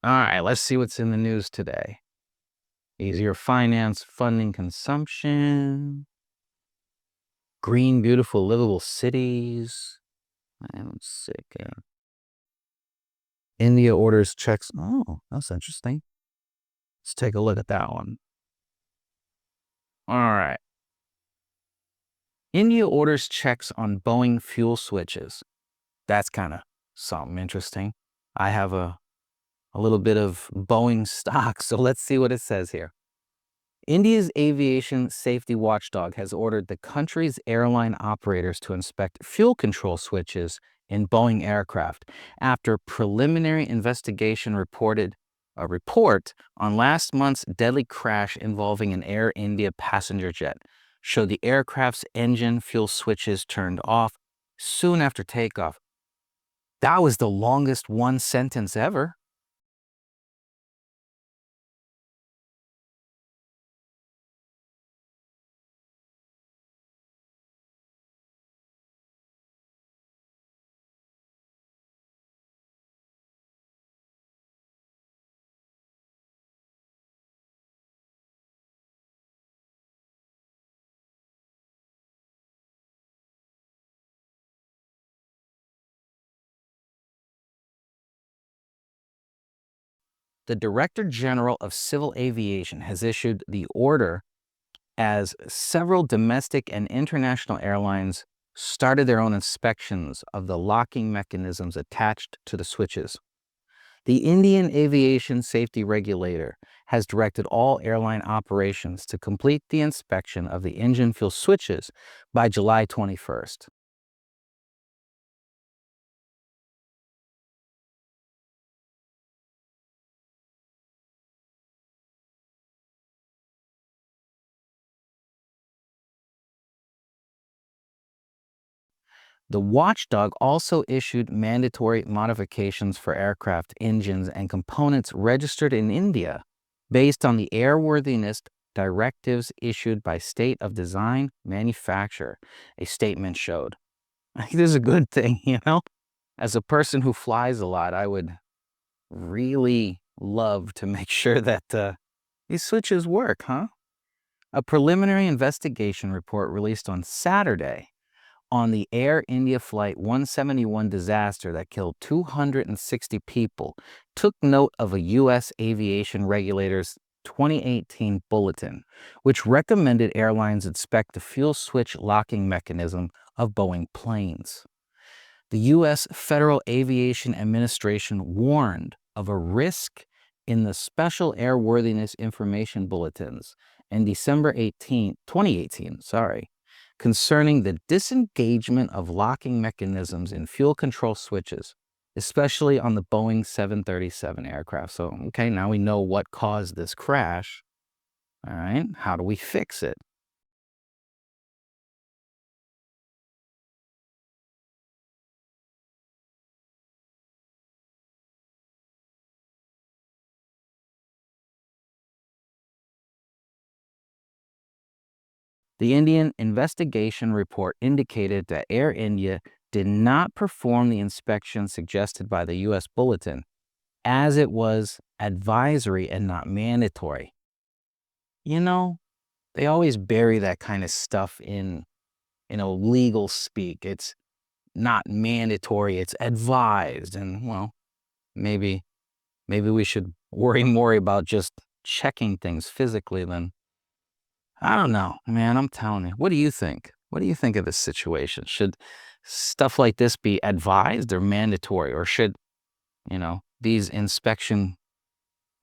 All right, let's see what's in the news today. Easier finance, funding consumption, green, beautiful, livable cities. I'm sick. India orders checks. Oh, that's interesting. Let's take a look at that one. All right. India orders checks on Boeing fuel switches. That's kind of something interesting. I have a little bit of Boeing stock, so let's see what it says here. India's aviation safety watchdog has ordered the country's airline operators to inspect fuel control switches in Boeing aircraft after preliminary investigation reported a report on last month's deadly crash involving an Air India passenger jet showed the aircraft's engine fuel switches turned off soon after takeoff. That was the longest one sentence ever. The Director General of Civil Aviation has issued the order as several domestic and international airlines started their own inspections of the locking mechanisms attached to the switches. The Indian Aviation Safety Regulator has directed all airline operations to complete the inspection of the engine fuel switches by July 21st. The watchdog also issued mandatory modifications for aircraft engines and components registered in India based on the airworthiness directives issued by State of Design Manufacturer, a statement showed. I think this is a good thing, you know? As a person who flies a lot, I would really love to make sure that these switches work, huh? A preliminary investigation report released on Saturday on the Air India Flight 171 disaster that killed 260 people took note of a U.S. aviation regulator's 2018 bulletin, which recommended airlines inspect the fuel switch locking mechanism of Boeing planes. The U.S. Federal Aviation Administration warned of a risk in the Special Airworthiness Information Bulletins in December 2018, concerning the disengagement of locking mechanisms in fuel control switches, especially on the Boeing 737 aircraft. So, okay, now we know what caused this crash. All right, how do we fix it? The Indian investigation report indicated that Air India did not perform the inspection suggested by the U.S. bulletin, as it was advisory and not mandatory. You know, they always bury that kind of stuff in legal speak. It's not mandatory, it's advised. And well, maybe we should worry more about just checking things physically than, I don't know, man, I'm telling you. What do you think? What do you think of this situation? Should stuff like this be advised or mandatory? Or should, these inspection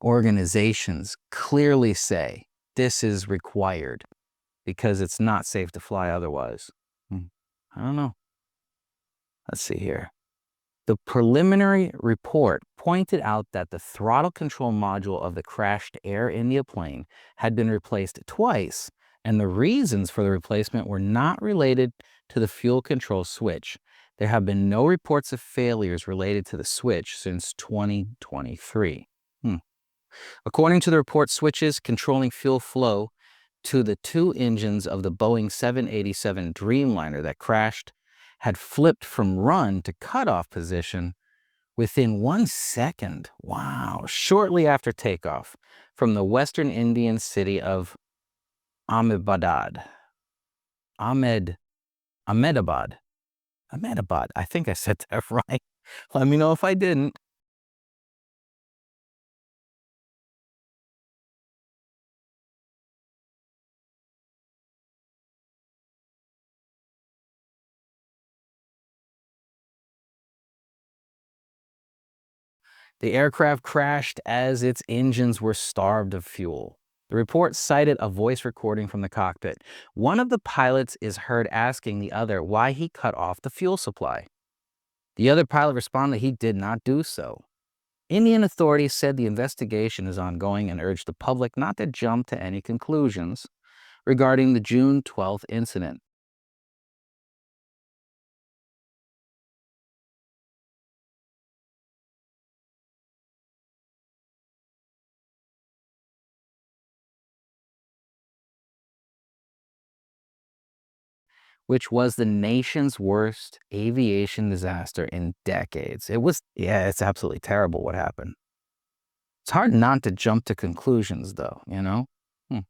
organizations clearly say this is required because it's not safe to fly otherwise? I don't know. Let's see here. The preliminary report pointed out that the throttle control module of the crashed Air India plane had been replaced twice, and the reasons for the replacement were not related to the fuel control switch. There have been no reports of failures related to the switch since 2023. According to the report, switches controlling fuel flow to the two engines of the Boeing 787 Dreamliner that crashed had flipped from run to cutoff position, within 1 second. Wow. Shortly after takeoff from the western Indian city of Ahmedabad. Ahmed, Ahmedabad. Ahmedabad. I think I said that right. Let me know if I didn't. The aircraft crashed as its engines were starved of fuel. The report cited a voice recording from the cockpit. One of the pilots is heard asking the other why he cut off the fuel supply. The other pilot responded he did not do so. Indian authorities said the investigation is ongoing and urged the public not to jump to any conclusions regarding the June 12th incident. Which was the nation's worst aviation disaster in decades. It's absolutely terrible what happened. It's hard not to jump to conclusions, though, you know? Hmm.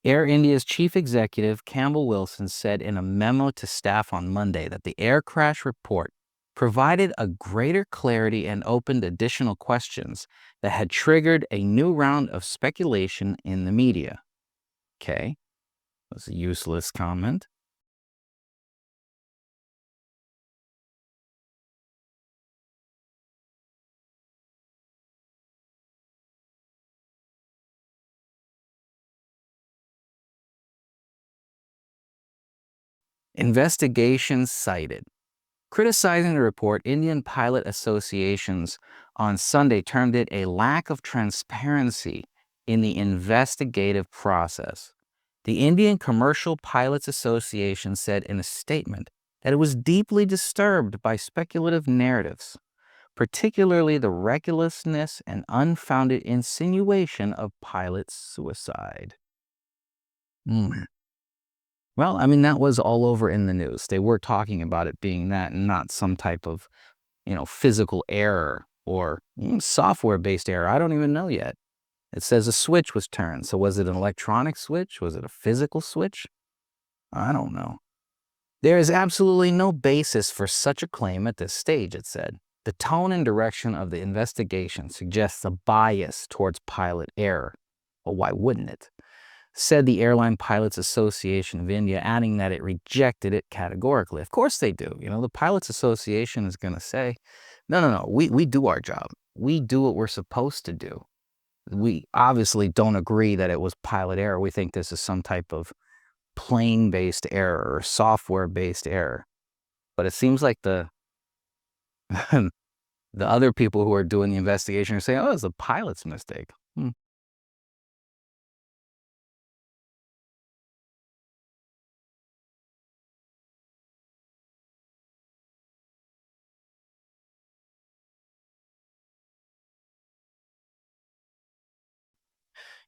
Air India's chief executive, Campbell Wilson, said in a memo to staff on Monday that the air crash report provided a greater clarity and opened additional questions that had triggered a new round of speculation in the media. Okay, that's a useless comment. Investigations cited. Criticizing the report, Indian pilot associations on Sunday termed it a lack of transparency in the investigative process. The Indian Commercial Pilots Association said in a statement that it was deeply disturbed by speculative narratives, particularly the recklessness and unfounded insinuation of pilot suicide. Hmm. Well, I mean, that was all over in the news. They were talking about it being that and not some type of, physical error or software-based error. I don't even know yet. It says a switch was turned. So was it an electronic switch? Was it a physical switch? I don't know. There is absolutely no basis for such a claim at this stage, it said. The tone and direction of the investigation suggests a bias towards pilot error. Well, why wouldn't it? Said the Airline Pilots Association of India, adding that it rejected it categorically. Of course they do. The Pilots Association is going to say, no, we do our job. We do what we're supposed to do. We obviously don't agree that it was pilot error. We think this is some type of plane-based error or software-based error. But it seems like the the other people who are doing the investigation are saying, oh, it's a pilot's mistake.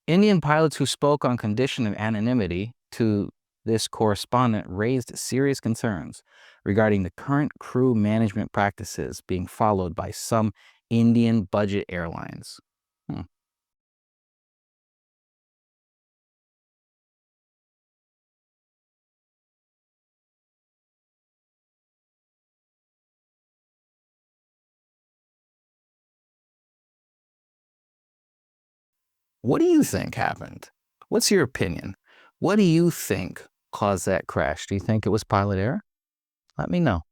Indian pilots who spoke on condition of anonymity to this correspondent raised serious concerns regarding the current crew management practices being followed by some Indian budget airlines. Hmm. What do you think happened? What's your opinion? What do you think caused that crash? Do you think it was pilot error? Let me know.